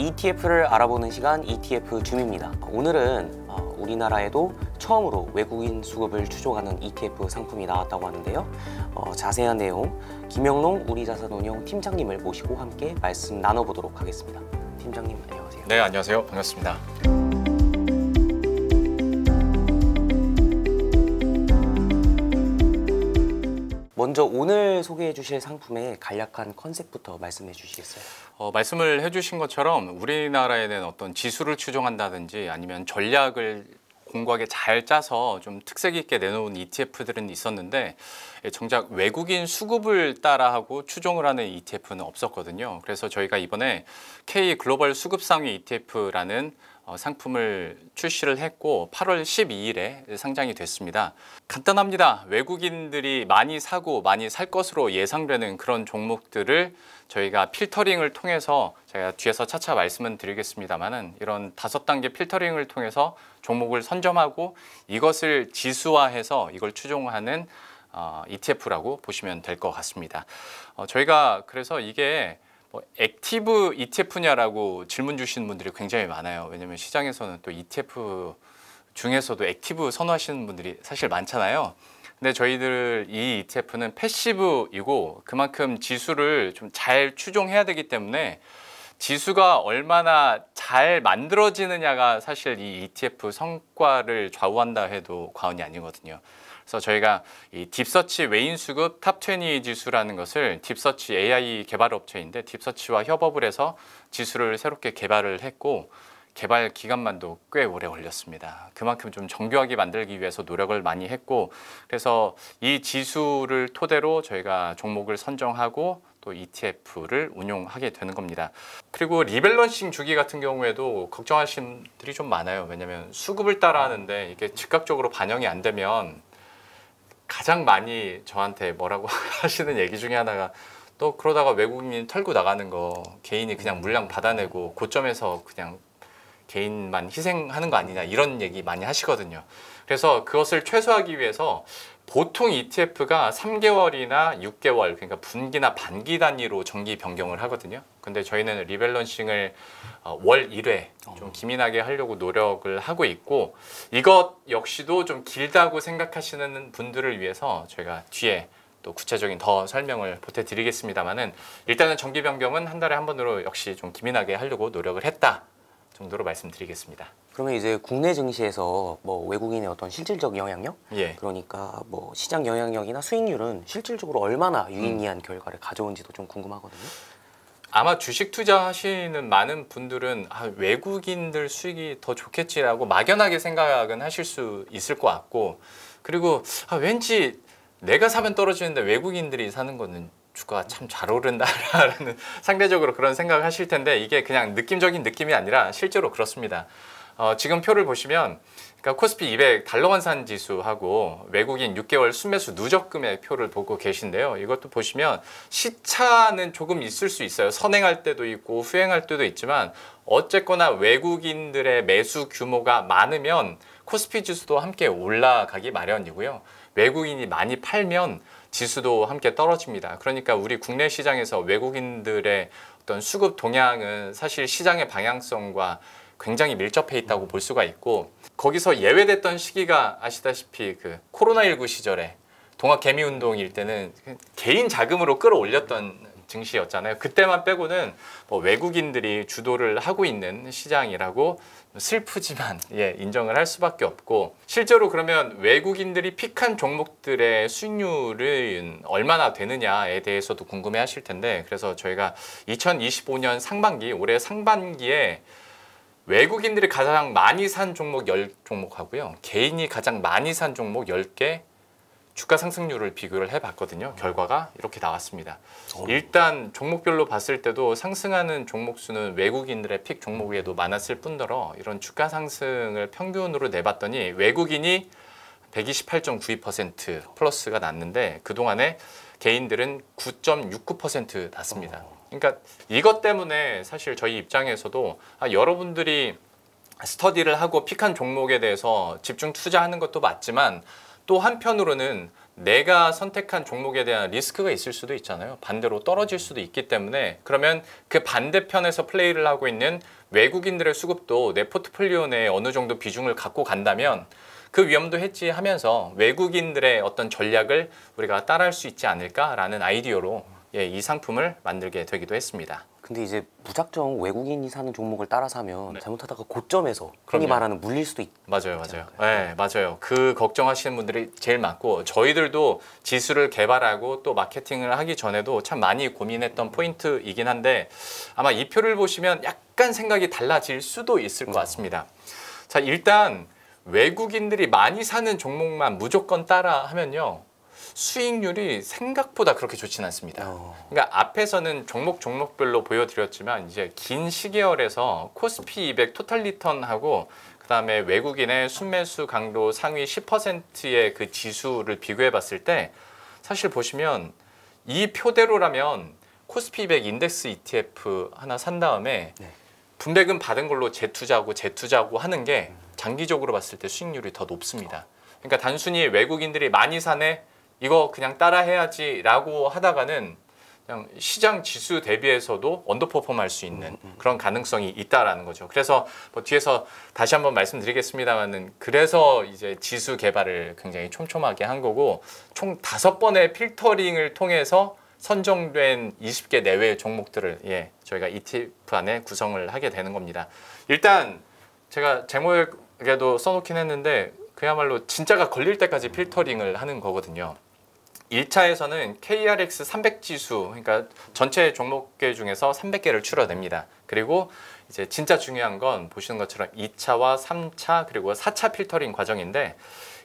ETF를 알아보는 시간 ETF 줌입니다. 오늘은 우리나라에도 처음으로 외국인 수급을 추종하는 ETF 상품이 나왔다고 하는데요. 자세한 내용 김영롱 우리자산운용 팀장님을 모시고 함께 말씀 나눠보도록 하겠습니다. 팀장님 안녕하세요. 네, 안녕하세요. 반갑습니다. 먼저 오늘 소개해 주실 상품의 간략한 컨셉부터 말씀해 주시겠어요? 말씀을 해주신 것처럼 우리나라에는 어떤 지수를 추종한다든지 아니면 전략을 공고하게 잘 짜서 좀 특색 있게 내놓은 ETF들은 있었는데 정작 외국인 수급을 따라하고 추종을 하는 ETF는 없었거든요. 그래서 저희가 이번에 K 글로벌 수급 상위 ETF라는 상품을 출시를 했고 8월 12일에 상장이 됐습니다. 간단합니다. 외국인들이 많이 사고 많이 살 것으로 예상되는 그런 종목들을 저희가 필터링을 통해서 제가 뒤에서 차차 말씀은 드리겠습니다만은 이런 5단계 필터링을 통해서 종목을 선점하고 이것을 지수화해서 이걸 추종하는 ETF라고 보시면 될 것 같습니다. 저희가 그래서 이게 액티브 ETF냐라고 질문 주시는 분들이 굉장히 많아요. 왜냐하면 시장에서는 또 ETF 중에서도 액티브 선호하시는 분들이 사실 많잖아요. 근데 저희들 이 ETF는 패시브이고 그만큼 지수를 좀 잘 추종해야 되기 때문에 지수가 얼마나 잘 만들어지느냐가 사실 이 ETF 성과를 좌우한다 해도 과언이 아니거든요. 그래서 저희가 이 딥서치 외인 수급 탑20 지수라는 것을 딥서치 AI 개발 업체인데 딥서치와 협업을 해서 지수를 새롭게 개발을 했고 개발 기간만도 꽤 오래 걸렸습니다. 그만큼 좀 정교하게 만들기 위해서 노력을 많이 했고 그래서 이 지수를 토대로 저희가 종목을 선정하고 또 ETF를 운용하게 되는 겁니다. 그리고 리밸런싱 주기 같은 경우에도 걱정하시는 분들이 좀 많아요. 왜냐하면 수급을 따라 하는데 이게 즉각적으로 반영이 안 되면 가장 많이 저한테 뭐라고 하시는 얘기 중에 하나가 또 그러다가 외국인 털고 나가는 거 개인이 그냥 물량 받아내고 고점에서 그냥 개인만 희생하는 거 아니냐 이런 얘기 많이 하시거든요. 그래서 그것을 최소화하기 위해서 보통 ETF가 3개월이나 6개월 그러니까 분기나 반기 단위로 정기 변경을 하거든요. 근데 저희는 리밸런싱을 월 1회 좀 기민하게 하려고 노력을 하고 있고 이것 역시도 좀 길다고 생각하시는 분들을 위해서 저희가 뒤에 또 구체적인 더 설명을 보태드리겠습니다만은 일단은 정기 변경은 한 달에 한 번으로 역시 좀 기민하게 하려고 노력을 했다 정도로 말씀드리겠습니다. 그러면 이제 국내 증시에서 뭐 외국인의 어떤 실질적 영향력, 그러니까 뭐 시장 영향력이나 수익률은 실질적으로 얼마나 유의미한 결과를 가져온지도 좀 궁금하거든요. 아마 주식 투자하시는 많은 분들은 외국인들 수익이 더 좋겠지라고 막연하게 생각은 하실 수 있을 것 같고 그리고 왠지 내가 사면 떨어지는데 외국인들이 사는 거는 주가가 참 잘 오른다라는 상대적으로 그런 생각을 하실 텐데 이게 그냥 느낌적인 느낌이 아니라 실제로 그렇습니다. 지금 표를 보시면 그러니까 코스피 200 달러 환산 지수하고 외국인 6개월 순매수 누적금의 표를 보고 계신데요. 이것도 보시면 시차는 조금 있을 수 있어요. 선행할 때도 있고 후행할 때도 있지만 어쨌거나 외국인들의 매수 규모가 많으면 코스피 지수도 함께 올라가기 마련이고요. 외국인이 많이 팔면 지수도 함께 떨어집니다. 그러니까 우리 국내 시장에서 외국인들의 어떤 수급 동향은 사실 시장의 방향성과 굉장히 밀접해 있다고 볼 수가 있고 거기서 예외됐던 시기가 아시다시피 그 코로나19 시절에 동학개미운동일 때는 개인 자금으로 끌어올렸던 증시였잖아요. 그때만 빼고는 뭐 외국인들이 주도를 하고 있는 시장이라고 슬프지만 인정을 할 수밖에 없고 실제로 그러면 외국인들이 픽한 종목들의 수익률은 얼마나 되느냐에 대해서도 궁금해 하실 텐데 그래서 저희가 2025년 상반기 올해 상반기에 외국인들이 가장 많이 산 종목 10종목하고요. 개인이 가장 많이 산 종목 10개 주가 상승률을 비교를 해봤거든요. 결과가 이렇게 나왔습니다. 일단 종목별로 봤을 때도 상승하는 종목 수는 외국인들의 픽 종목에도 많았을 뿐더러 이런 주가 상승을 평균으로 내봤더니 외국인이 128.92% 플러스가 났는데 그동안에 개인들은 9.69% 났습니다. 그러니까 이것 때문에 사실 저희 입장에서도 여러분들이 스터디를 하고 픽한 종목에 대해서 집중 투자하는 것도 맞지만 또 한편으로는 내가 선택한 종목에 대한 리스크가 있을 수도 있잖아요. 반대로 떨어질 수도 있기 때문에 그러면 그 반대편에서 플레이를 하고 있는 외국인들의 수급도 내 포트폴리오 내에 어느 정도 비중을 갖고 간다면 그 위험도 해지하면서 외국인들의 어떤 전략을 우리가 따라할 수 있지 않을까라는 아이디어로 이 상품을 만들게 되기도 했습니다. 근데 이제 무작정 외국인이 사는 종목을 따라 사면 네. 잘못하다가 고점에서 흔히 그럼요. 말하는 물릴 수도 있. 맞아요. 네, 맞아요. 그 걱정하시는 분들이 제일 많고 저희들도 지수를 개발하고 또 마케팅을 하기 전에도 참 많이 고민했던 포인트이긴 한데 아마 이 표를 보시면 약간 생각이 달라질 수도 있을 것 같습니다. 자, 일단 외국인들이 많이 사는 종목만 무조건 따라 하면요. 수익률이 생각보다 그렇게 좋지는 않습니다. 그러니까 앞에서는 종목별로 보여드렸지만 이제 긴 시계열에서 코스피 200 토탈 리턴하고 그다음에 외국인의 순매수 강도 상위 10%의 그 지수를 비교해 봤을 때 사실 보시면 이 표대로라면 코스피 200 인덱스 ETF 하나 산 다음에 분배금 받은 걸로 재투자하고 하는 게 장기적으로 봤을 때 수익률이 더 높습니다. 그러니까 단순히 외국인들이 많이 사네 이거 그냥 따라 해야지 라고 하다가는 그냥 시장 지수 대비해서도 언더퍼폼 할 수 있는 그런 가능성이 있다라는 거죠. 그래서 뭐 뒤에서 다시 한번 말씀드리겠습니다만은 그래서 이제 지수 개발을 굉장히 촘촘하게 한 거고 총 5번의 필터링을 통해서 선정된 20개 내외의 종목들을 저희가 ETF 안에 구성을 하게 되는 겁니다. 일단 제가 제목에도 써놓긴 했는데 그야말로 진짜가 걸릴 때까지 필터링을 하는 거거든요. 1차에서는 KRX 300 지수, 그러니까 전체 종목계 중에서 300개를 추려냅니다. 그리고 이제 진짜 중요한 건 보시는 것처럼 2차와 3차 그리고 4차 필터링 과정인데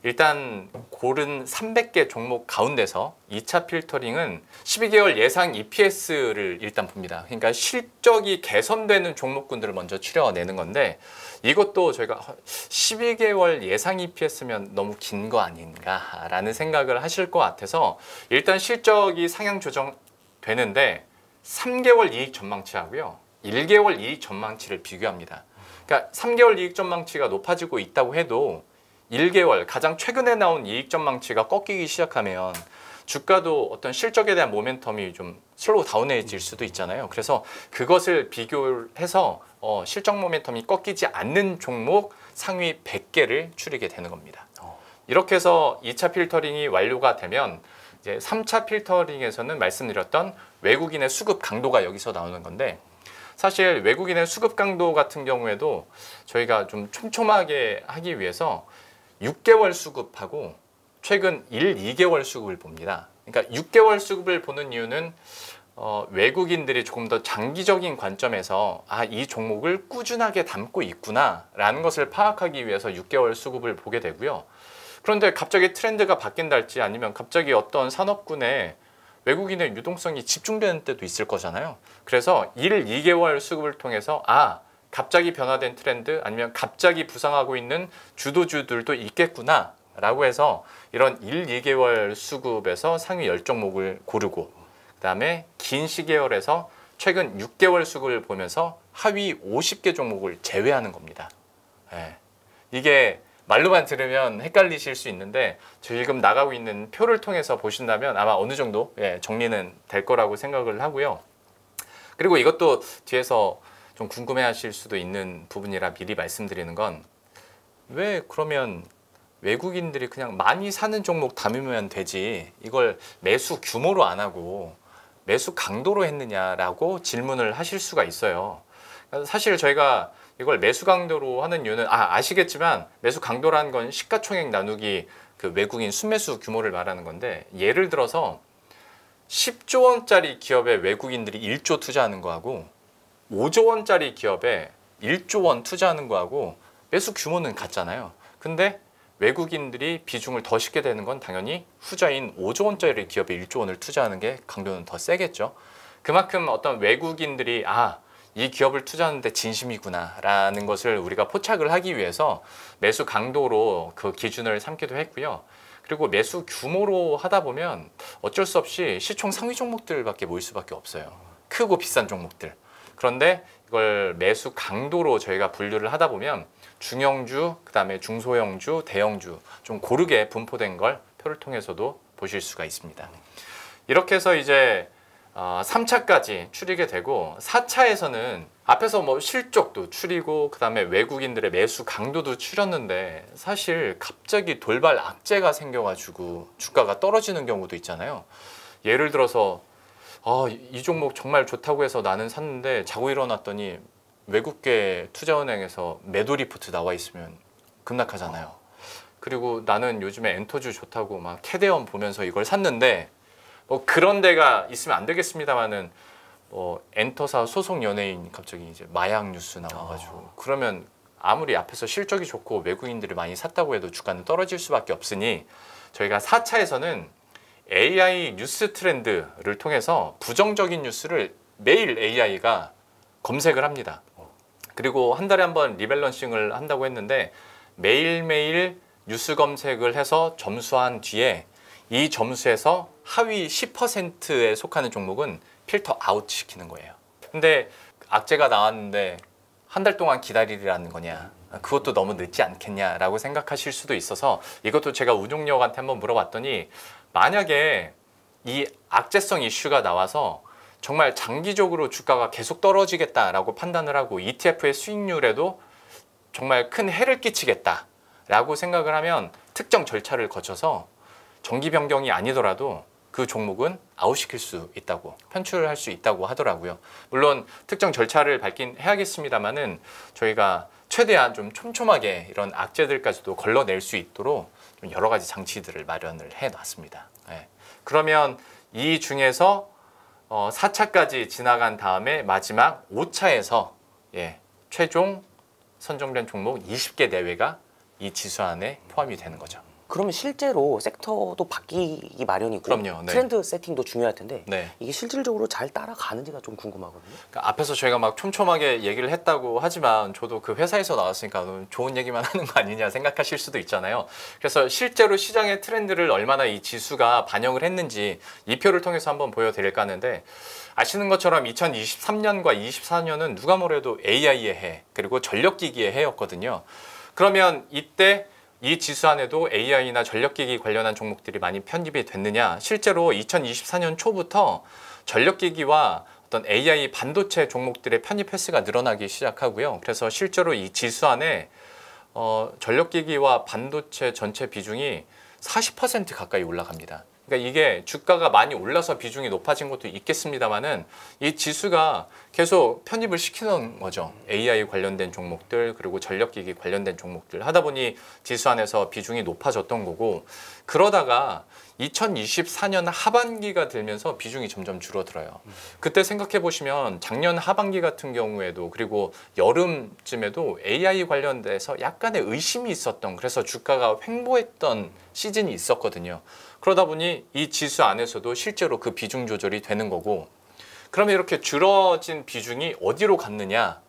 일단 고른 300개 종목 가운데서 2차 필터링은 12개월 예상 EPS를 일단 봅니다. 그러니까 실적이 개선되는 종목군들을 먼저 추려내는 건데 이것도 저희가 12개월 예상 EPS면 너무 긴 거 아닌가라는 생각을 하실 것 같아서 일단 실적이 상향 조정되는데 3개월 이익 전망치하고요. 1개월 이익 전망치를 비교합니다. 그러니까 3개월 이익 전망치가 높아지고 있다고 해도 1개월 가장 최근에 나온 이익 전망치가 꺾이기 시작하면 주가도 어떤 실적에 대한 모멘텀이 좀 슬로우 다운해질 수도 있잖아요. 그래서 그것을 비교해서 실적 모멘텀이 꺾이지 않는 종목 상위 100개를 추리게 되는 겁니다. 이렇게 해서 2차 필터링이 완료가 되면 이제 3차 필터링에서는 말씀드렸던 외국인의 수급 강도가 여기서 나오는 건데 사실 외국인의 수급 강도 같은 경우에도 저희가 좀 촘촘하게 하기 위해서 6개월 수급하고 최근 1, 2개월 수급을 봅니다. 그러니까 6개월 수급을 보는 이유는 외국인들이 조금 더 장기적인 관점에서 이 종목을 꾸준하게 담고 있구나라는 것을 파악하기 위해서 6개월 수급을 보게 되고요. 그런데 갑자기 트렌드가 바뀐달지 아니면 갑자기 어떤 산업군에 외국인의 유동성이 집중되는 때도 있을 거잖아요. 그래서 1, 2개월 수급을 통해서 갑자기 변화된 트렌드 아니면 갑자기 부상하고 있는 주도주들도 있겠구나 라고 해서 이런 1, 2개월 수급에서 상위 10종목을 고르고 그다음에 긴 시계열에서 최근 6개월 수급을 보면서 하위 50개 종목을 제외하는 겁니다. 이게 말로만 들으면 헷갈리실 수 있는데 지금 나가고 있는 표를 통해서 보신다면 아마 어느 정도 정리는 될 거라고 생각을 하고요. 그리고 이것도 뒤에서 좀 궁금해하실 수도 있는 부분이라 미리 말씀드리는 건 왜 그러면 외국인들이 그냥 많이 사는 종목 담으면 되지 이걸 매수 규모로 안 하고 매수 강도로 했느냐라고 질문을 하실 수가 있어요. 사실 저희가 이걸 매수 강도로 하는 이유는 아시겠지만 매수 강도라는 건 시가총액 나누기 그 외국인 순매수 규모를 말하는 건데 예를 들어서 10조 원짜리 기업에 외국인들이 1조 투자하는 거하고 5조 원짜리 기업에 1조 원 투자하는 거하고 매수 규모는 같잖아요. 근데 외국인들이 비중을 더 싣게 되는 건 당연히 후자인 5조 원짜리 기업에 1조 원을 투자하는 게 강도는 더 세겠죠. 그만큼 어떤 외국인들이 이 기업을 투자하는데 진심이구나 라는 것을 우리가 포착을 하기 위해서 매수 강도로 그 기준을 삼기도 했고요. 그리고 매수 규모로 하다 보면 어쩔 수 없이 시총 상위 종목들밖에 모일 수밖에 없어요. 크고 비싼 종목들. 그런데 이걸 매수 강도로 저희가 분류를 하다 보면 중형주, 그다음에 중소형주, 대형주 좀 고르게 분포된 걸 표를 통해서도 보실 수가 있습니다. 이렇게 해서 이제 3차까지 추리게 되고 4차에서는 앞에서 뭐 실적도 추리고 그다음에 외국인들의 매수 강도도 추렸는데 사실 갑자기 돌발 악재가 생겨가지고 주가가 떨어지는 경우도 있잖아요. 예를 들어서 이 종목 정말 좋다고 해서 나는 샀는데 자고 일어났더니 외국계 투자은행에서 매도 리포트 나와 있으면 급락하잖아요. 그리고 나는 요즘에 엔터주 좋다고 막 캐대언 보면서 이걸 샀는데 뭐 그런 데가 있으면 안 되겠습니다만은 엔터사 소속 연예인 갑자기 이제 마약 뉴스 나와가지고 그러면 아무리 앞에서 실적이 좋고 외국인들이 많이 샀다고 해도 주가는 떨어질 수밖에 없으니 저희가 4차에서는 AI 뉴스 트렌드를 통해서 부정적인 뉴스를 매일 AI가 검색을 합니다. 그리고 한 달에 한 번 리밸런싱을 한다고 했는데 매일매일 뉴스 검색을 해서 점수한 뒤에 이 점수에서 하위 10%에 속하는 종목은 필터 아웃 시키는 거예요. 근데 악재가 나왔는데 한 달 동안 기다리라는 거냐, 그것도 너무 늦지 않겠냐라고 생각하실 수도 있어서 이것도 제가 우종력한테 한번 물어봤더니 만약에 이 악재성 이슈가 나와서 정말 장기적으로 주가가 계속 떨어지겠다라고 판단을 하고 ETF의 수익률에도 정말 큰 해를 끼치겠다라고 생각을 하면 특정 절차를 거쳐서 정기 변경이 아니더라도 그 종목은 아웃시킬 수 있다고, 편출할 수 있다고 하더라고요. 물론 특정 절차를 밟긴 해야겠습니다만은 저희가 최대한 좀 촘촘하게 이런 악재들까지도 걸러낼 수 있도록 좀 여러 가지 장치들을 마련을 해놨습니다. 네. 그러면 이 중에서 4차까지 지나간 다음에 마지막 5차에서 최종 선정된 종목 20개 내외가 이 지수 안에 포함이 되는 거죠. 그러면 실제로 섹터도 바뀌기 마련이고 그럼요. 네. 트렌드 세팅도 중요할 텐데 네. 이게 실질적으로 잘 따라가는지가 좀 궁금하거든요. 그러니까 앞에서 저희가 막 촘촘하게 얘기를 했다고 하지만 저도 그 회사에서 나왔으니까 좋은 얘기만 하는 거 아니냐 생각하실 수도 있잖아요. 그래서 실제로 시장의 트렌드를 얼마나 이 지수가 반영을 했는지 이 표를 통해서 한번 보여드릴까 하는데 아시는 것처럼 2023년과 24년은 누가 뭐래도 AI의 해 그리고 전력기기의 해였거든요. 그러면 이때 이 지수 안에도 AI나 전력기기 관련한 종목들이 많이 편입이 됐느냐? 실제로 2024년 초부터 전력기기와 어떤 AI 반도체 종목들의 편입 횟수가 늘어나기 시작하고요. 그래서 실제로 이 지수 안에 전력기기와 반도체 전체 비중이 40% 가까이 올라갑니다. 그러니까 이게 주가가 많이 올라서 비중이 높아진 것도 있겠습니다만은 이 지수가 계속 편입을 시키는 거죠. AI 관련된 종목들 그리고 전력기기 관련된 종목들 하다 보니 지수 안에서 비중이 높아졌던 거고 그러다가 2024년 하반기가 되면서 비중이 점점 줄어들어요. 그때 생각해 보시면 작년 하반기 같은 경우에도 그리고 여름쯤에도 AI 관련돼서 약간의 의심이 있었던 그래서 주가가 횡보했던 시즌이 있었거든요. 그러다 보니 이 지수 안에서도 실제로 그 비중 조절이 되는 거고 그러면 이렇게 줄어진 비중이 어디로 갔느냐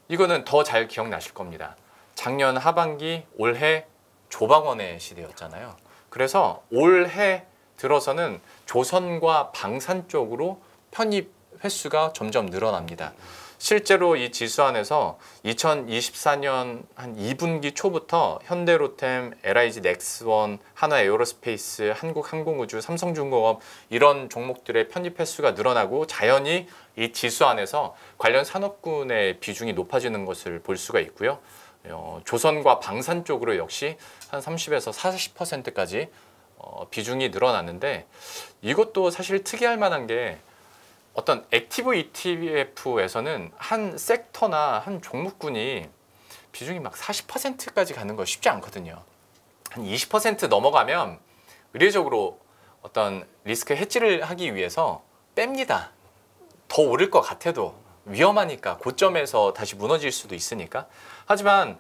이거는 더 잘 기억나실 겁니다. 작년 하반기 올해 조방원의 시대였잖아요. 그래서 올해 들어서는 조선과 방산 쪽으로 편입 횟수가 점점 늘어납니다. 실제로 이 지수 안에서 2024년 한 2분기 초부터 현대로템, LIG 넥스원, 하나에어로스페이스, 한국항공우주, 삼성중공업 이런 종목들의 편입 횟수가 늘어나고 자연히 이 지수 안에서 관련 산업군의 비중이 높아지는 것을 볼 수가 있고요. 조선과 방산 쪽으로 역시 한 30에서 40%까지 비중이 늘어났는데 이것도 사실 특이할 만한 게 어떤 액티브 ETF에서는 한 섹터나 한 종목군이 비중이 막 40%까지 가는 거 쉽지 않거든요. 한 20% 넘어가면 의례적으로 어떤 리스크 해지를 하기 위해서 뺍니다. 더 오를 것 같아도 위험하니까 고점에서 다시 무너질 수도 있으니까. 하지만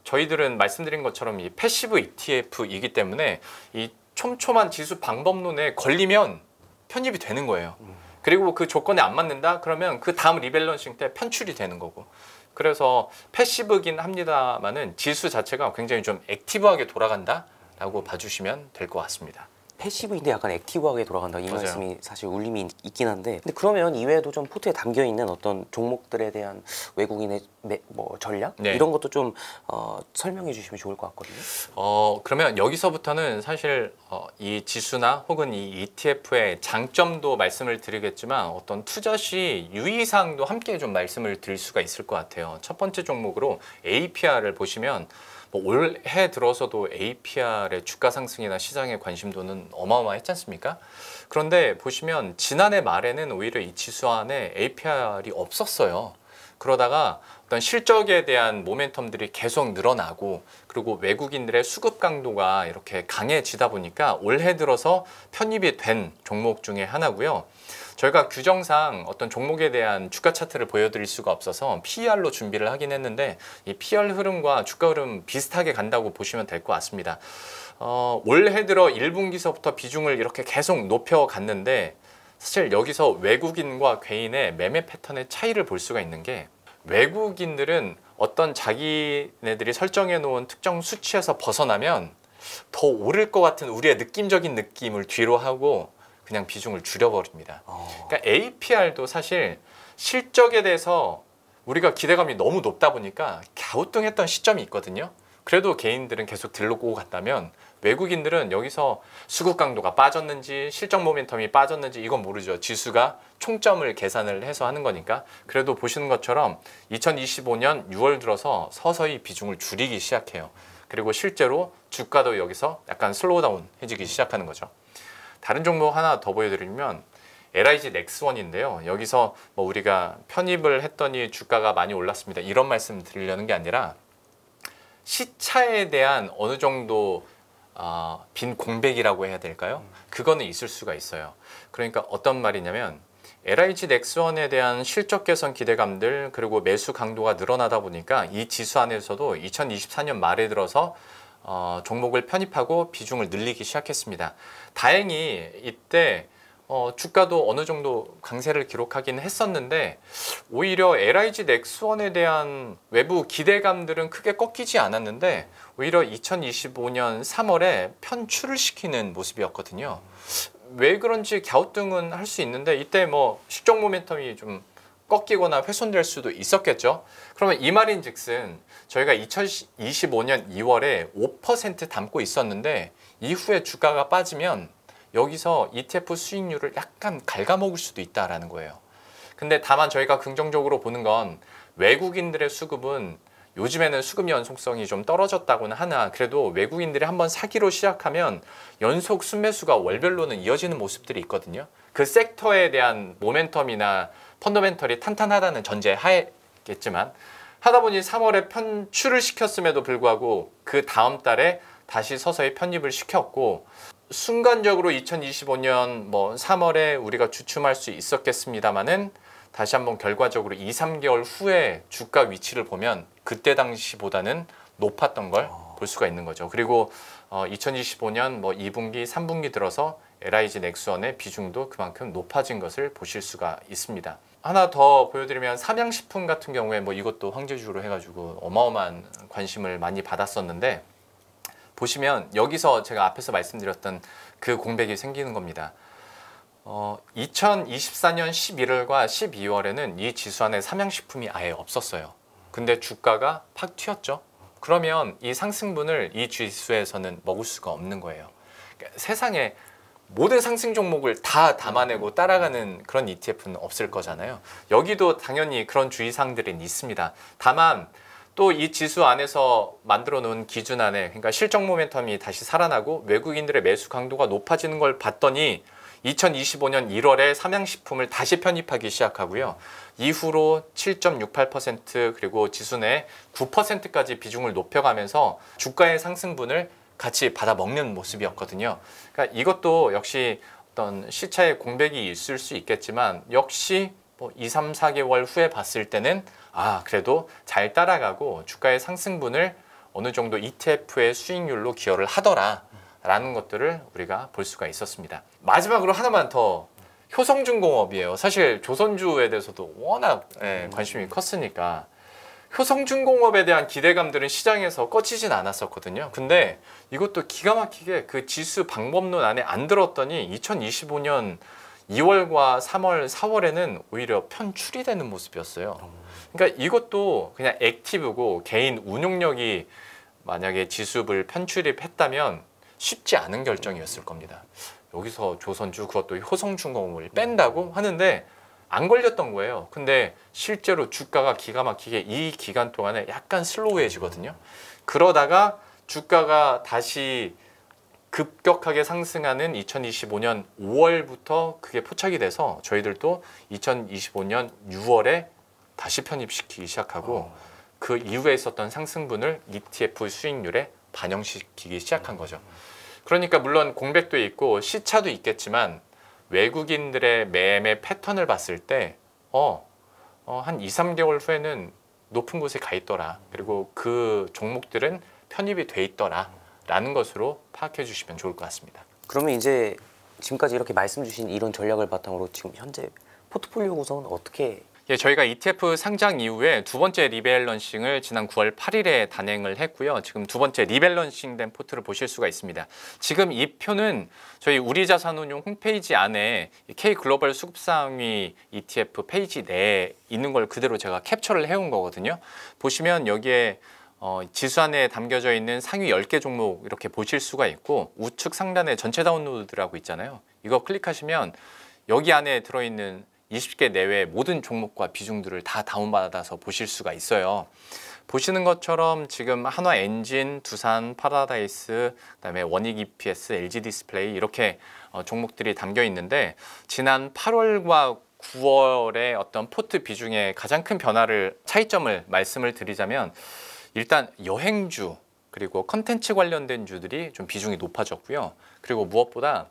저희들은 말씀드린 것처럼 이 패시브 ETF이기 때문에 이 촘촘한 지수 방법론에 걸리면 편입이 되는 거예요. 그리고 그 조건에 안 맞는다? 그러면 그 다음 리밸런싱 때 편출이 되는 거고. 그래서 패시브긴 합니다만은 지수 자체가 굉장히 좀 액티브하게 돌아간다라고 봐주시면 될 것 같습니다. 패시브인데 약간 액티브하게 돌아간다 이 맞아요. 말씀이 사실 울림이 있긴 한데 근데 그러면 이외에도 좀 포트에 담겨 있는 어떤 종목들에 대한 외국인의 뭐 전략 네. 이런 것도 좀 설명해 주시면 좋을 것 같거든요. 그러면 여기서부터는 사실 이 지수나 혹은 이 ETF의 장점도 말씀을 드리겠지만 어떤 투자 시 유의사항도 함께 좀 말씀을 드릴 수가 있을 것 같아요. 첫 번째 종목으로 APR을 보시면 뭐 올해 들어서도 APR의 주가 상승이나 시장의 관심도는 어마어마했지 않습니까? 그런데 보시면 지난해 말에는 오히려 이 지수 안에 APR이 없었어요. 그러다가 어떤 실적에 대한 모멘텀들이 계속 늘어나고 그리고 외국인들의 수급 강도가 이렇게 강해지다 보니까 올해 들어서 편입이 된 종목 중에 하나고요. 저희가 규정상 어떤 종목에 대한 주가 차트를 보여드릴 수가 없어서 PER로 준비를 하긴 했는데 이 PER 흐름과 주가 흐름 비슷하게 간다고 보시면 될 것 같습니다. 올해 들어 1분기서부터 비중을 이렇게 계속 높여갔는데 사실 여기서 외국인과 개인의 매매 패턴의 차이를 볼 수가 있는 게 외국인들은 어떤 자기네들이 설정해 놓은 특정 수치에서 벗어나면 더 오를 것 같은 우리의 느낌적인 느낌을 뒤로 하고 그냥 비중을 줄여버립니다. 그러니까 APR도 사실 실적에 대해서 우리가 기대감이 너무 높다 보니까 갸우뚱했던 시점이 있거든요. 그래도 개인들은 계속 들고 갔다면 외국인들은 여기서 수급 강도가 빠졌는지 실적 모멘텀이 빠졌는지 이건 모르죠. 지수가 총점을 계산을 해서 하는 거니까. 그래도 보시는 것처럼 2025년 6월 들어서 서서히 비중을 줄이기 시작해요. 그리고 실제로 주가도 여기서 약간 슬로우다운 해지기 시작하는 거죠. 다른 종목 하나 더 보여드리면 LIG 넥스원인데요. 여기서 뭐 우리가 편입을 했더니 주가가 많이 올랐습니다. 이런 말씀 드리려는 게 아니라 시차에 대한 어느 정도 빈 공백이라고 해야 될까요? 그거는 있을 수가 있어요. 그러니까 어떤 말이냐면 LIG 넥스원에 대한 실적 개선 기대감들 그리고 매수 강도가 늘어나다 보니까 이 지수 안에서도 2024년 말에 들어서 종목을 편입하고 비중을 늘리기 시작했습니다. 다행히 이때 주가도 어느 정도 강세를 기록하긴 했었는데 오히려 LIG 넥스원에 대한 외부 기대감들은 크게 꺾이지 않았는데 오히려 2025년 3월에 편출을 시키는 모습이었거든요. 왜 그런지 갸우뚱은 할 수 있는데 이때 뭐 실적 모멘텀이 좀 꺾이거나 훼손될 수도 있었겠죠. 그러면 이 말인즉슨 저희가 2025년 2월에 5% 담고 있었는데 이후에 주가가 빠지면 여기서 ETF 수익률을 약간 갉아먹을 수도 있다라는 거예요. 근데 다만 저희가 긍정적으로 보는 건 외국인들의 수급은 요즘에는 수급 연속성이 좀 떨어졌다고는 하나 그래도 외국인들이 한번 사기로 시작하면 연속 순매수가 월별로는 이어지는 모습들이 있거든요. 그 섹터에 대한 모멘텀이나 펀더멘털이 탄탄하다는 전제 하에겠지만 하다 보니 3월에 편출을 시켰음에도 불구하고 그 다음 달에 다시 서서히 편입을 시켰고 순간적으로 2025년 뭐 3월에 우리가 주춤할 수 있었겠습니다마는 다시 한번 결과적으로 2, 3개월 후에 주가 위치를 보면 그때 당시보다는 높았던 걸 볼 수가 있는 거죠. 그리고 2025년 뭐 2분기, 3분기 들어서 LIG 넥스원의 비중도 그만큼 높아진 것을 보실 수가 있습니다. 하나 더 보여드리면 삼양식품 같은 경우에 뭐 이것도 황제주로 해가지고 어마어마한 관심을 많이 받았었는데 보시면 여기서 제가 앞에서 말씀드렸던 그 공백이 생기는 겁니다. 2024년 11월과 12월에는 이 지수 안에 삼양식품이 아예 없었어요. 근데 주가가 팍 튀었죠. 그러면 이 상승분을 이 지수에서는 먹을 수가 없는 거예요. 그러니까 세상에 모든 상승 종목을 다 담아내고 따라가는 그런 ETF는 없을 거잖아요. 여기도 당연히 그런 주의사항들은 있습니다. 다만 또 이 지수 안에서 만들어 놓은 기준 안에 그러니까 실적 모멘텀이 다시 살아나고 외국인들의 매수 강도가 높아지는 걸 봤더니 2025년 1월에 삼양식품을 다시 편입하기 시작하고요. 이후로 7.68% 그리고 지수 내 9%까지 비중을 높여가면서 주가의 상승분을 같이 받아 먹는 모습이었거든요. 그러니까 이것도 역시 어떤 시차의 공백이 있을 수 있겠지만 역시 뭐 2, 3, 4개월 후에 봤을 때는 그래도 잘 따라가고 주가의 상승분을 어느 정도 ETF의 수익률로 기여를 하더라 라는 것들을 우리가 볼 수가 있었습니다. 마지막으로 하나만 더 효성중공업이에요. 사실 조선주에 대해서도 워낙 관심이 컸으니까 효성중공업에 대한 기대감들은 시장에서 꺼지진 않았었거든요. 근데 이것도 기가 막히게 그 지수 방법론 안에 안 들었더니 2025년 2월과 3월, 4월에는 오히려 편출이 되는 모습이었어요. 그러니까 이것도 그냥 액티브고 개인 운용력이 만약에 지수를 편출입했다면 쉽지 않은 결정이었을 겁니다. 여기서 조선주 그것도 효성중공업을 뺀다고 하는데 안 걸렸던 거예요. 근데 실제로 주가가 기가 막히게 이 기간 동안에 약간 슬로우해지거든요. 그러다가 주가가 다시 급격하게 상승하는 2025년 5월부터 그게 포착이 돼서 저희들도 2025년 6월에 다시 편입시키기 시작하고 그 이후에 있었던 상승분을 ETF 수익률에 반영시키기 시작한 거죠. 그러니까 물론 공백도 있고 시차도 있겠지만 외국인들의 매매 패턴을 봤을 때 한 2, 3개월 후에는 높은 곳에 가 있더라. 그리고 그 종목들은 편입이 돼 있더라. 라는 것으로 파악해 주시면 좋을 것 같습니다. 그러면 이제 지금까지 이렇게 말씀 주신 이런 전략을 바탕으로 지금 현재 포트폴리오 구성은 어떻게? 예, 저희가 ETF 상장 이후에 두 번째 리밸런싱을 지난 9월 8일에 단행을 했고요. 지금 두 번째 리밸런싱된 포트를 보실 수가 있습니다. 지금 이 표는 저희 우리자산운용 홈페이지 안에 K글로벌 수급상위 ETF 페이지 내에 있는 걸 그대로 제가 캡처를 해온 거거든요. 보시면 여기에 지수 안에 담겨져 있는 상위 10개 종목 이렇게 보실 수가 있고 우측 상단에 전체 다운로드라고 있잖아요. 이거 클릭하시면 여기 안에 들어있는 20개 내외의 모든 종목과 비중들을 다 다운받아서 보실 수가 있어요. 보시는 것처럼 지금 한화엔진, 두산, 파라다이스, 그다음에 원익 EPS, LG 디스플레이 이렇게 종목들이 담겨 있는데 지난 8월과 9월의 어떤 포트 비중의 가장 큰 변화를 차이점을 말씀을 드리자면 일단 여행주 그리고 컨텐츠 관련된 주들이 좀 비중이 높아졌고요. 그리고 무엇보다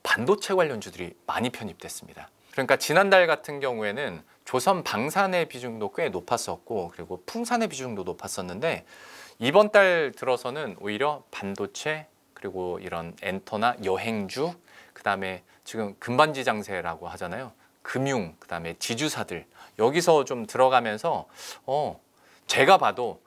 반도체 관련주들이 많이 편입됐습니다. 그러니까 지난달 같은 경우에는 조선 방산의 비중도 꽤 높았었고 그리고 풍산의 비중도 높았었는데 이번 달 들어서는 오히려 반도체 그리고 이런 엔터나 여행주 그다음에 지금 금반지 장세라고 하잖아요. 금융 그다음에 지주사들 여기서 좀 들어가면서 제가 봐도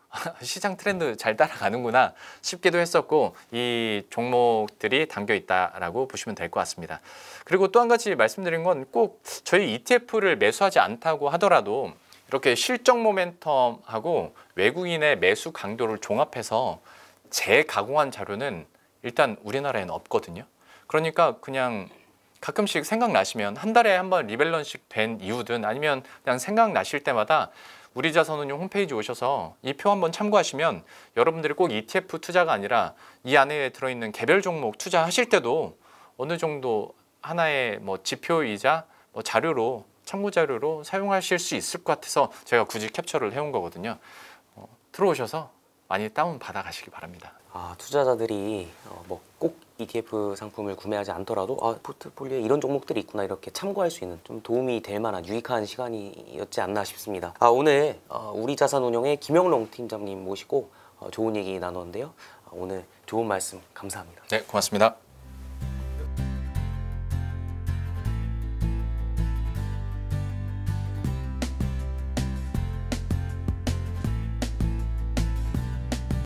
시장 트렌드 잘 따라가는구나 싶기도 했었고 이 종목들이 담겨 있다라고 보시면 될 것 같습니다. 그리고 또 한 가지 말씀드린 건 꼭 저희 ETF를 매수하지 않다고 하더라도 이렇게 실적 모멘텀하고 외국인의 매수 강도를 종합해서 재가공한 자료는 일단 우리나라에는 없거든요. 그러니까 그냥 가끔씩 생각나시면 한 달에 한 번 리밸런싱 된 이유든 아니면 그냥 생각나실 때마다 우리자산운용 홈페이지 오셔서 이 표 한번 참고하시면 여러분들이 꼭 ETF 투자가 아니라 이 안에 들어있는 개별 종목 투자하실 때도 어느 정도 하나의 지표이자 자료로 참고 자료로 사용하실 수 있을 것 같아서 제가 굳이 캡처를 해온 거거든요. 들어오셔서 많이 다운 받아 가시기 바랍니다. 투자자들이 꼭 ETF 상품을 구매하지 않더라도 포트폴리오에 이런 종목들이 있구나 이렇게 참고할 수 있는 좀 도움이 될 만한 유익한 시간이었지 않나 싶습니다. 오늘 우리자산운용의 김영롱 팀장님 모시고 좋은 얘기 나눴는데요. 오늘 좋은 말씀 감사합니다. 네, 고맙습니다.